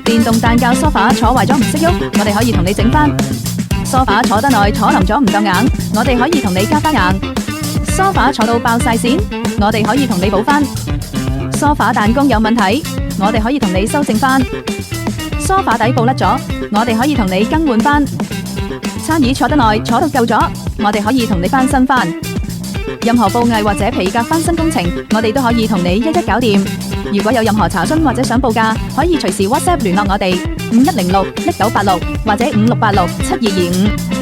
電動彈教梳化坐壞咗唔識喐，我哋可以同你整返。梳化坐得耐坐腍咗唔夠硬，我哋可以同你加返硬。梳化坐到爆晒線，我哋可以同你補返。梳化彈弓有問題，我哋可以同你修正返。梳化底部甩咗，我哋可以同你更換返。餐椅坐得耐坐到舊咗，我哋可以同你翻新返。任何布藝或者皮革翻新工程，我哋都可以同你一一搞掂。如果有任何查詢或者想報價，可以隨時 WhatsApp 聯絡我哋5106-1986或者5686-7225。